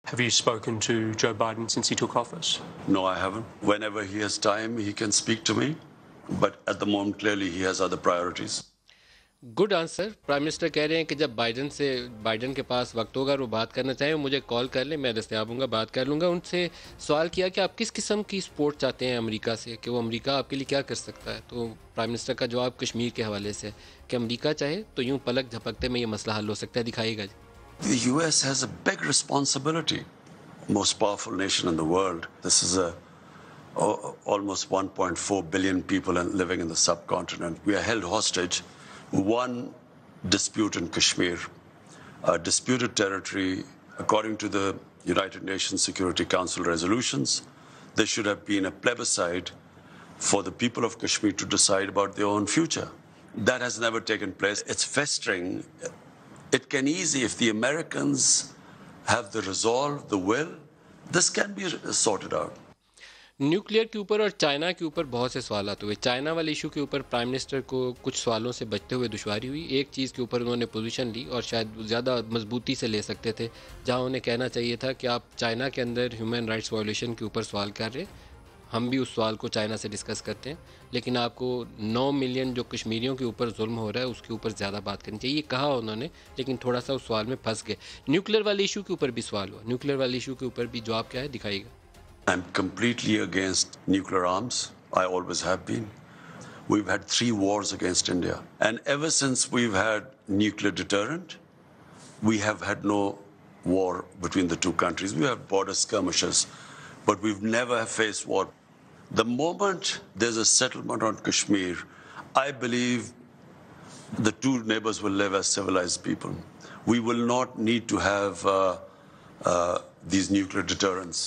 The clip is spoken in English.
Have you spoken to Joe Biden since he took office? No, I haven't. Whenever he has time, he can speak to me. But at the moment, clearly, he has other priorities. Good answer. Prime minister कह रहे हैं कि जब Biden के पास वक्त होगा और वो बात करना चाहें मुझे कॉल कर लें, मैं दस्तयाब हूँगा, बात कर लूँगा। उनसे सवाल किया कि आप किस किस्म की सपोर्ट चाहते हैं अमेरिका से, कि वो अमेरिका आपके लिए क्या कर सकता है। तो प्राइम मिनिस्टर का जवाब कश्मीर के हवाले से कि अमेरिका चाहे तो यूँ पलक झपकते में ये मसला हल हो सकता है। दिखाइएगा जी। The US has a big responsibility. Most powerful nation in the world. This is almost 1.4 billion people living in the subcontinent. We are held hostage. One dispute in Kashmir, a disputed territory, according to the United Nations Security Council resolutions, there should have been a plebiscite for the people of Kashmir to decide about their own future. That has never taken place. It's festering. It can easily, if the Americans have the resolve, the will, this can be sorted out. Nuclear के ऊपर और China के ऊपर बहुत से सवाल हुए। China वाले इशू के ऊपर प्राइम मिनिस्टर को कुछ सवालों से बचते हुए दुश्वारी हुई। एक चीज़ के ऊपर उन्होंने पोजीशन ली और शायद ज़्यादा मजबूती से ले सकते थे, जहां उन्हें कहना चाहिए था कि आप चाइना के अंदर ह्यूमन राइट्स वायोलेशन के ऊपर सवाल कर रहे हैं, हम भी उस सवाल को चाइना से डिस्कस करते हैं, लेकिन आपको 9 मिलियन जो कश्मीरियों के ऊपर जुल्म हो रहा है उसके ऊपर ज़्यादा बात करनी चाहिए। ये कहा उन्होंने, लेकिन थोड़ा सा उस सवाल में फंस गए। न्यूक्लियर वाले इशू के ऊपर भी सवाल हुआ। न्यूक्लियर वाले इशू के ऊपर भी जवाब क्या है, दिखाइएगा। I'm completely against nuclear arms. I always have been. We've had 3 wars against India. And ever since we've had nuclear deterrent, we have had no war between the two countries. We have border skirmishes, but we've never faced war. The moment there's a settlement on Kashmir, I believe the two neighbors will live as civilized people. We will not need to have these nuclear deterrents.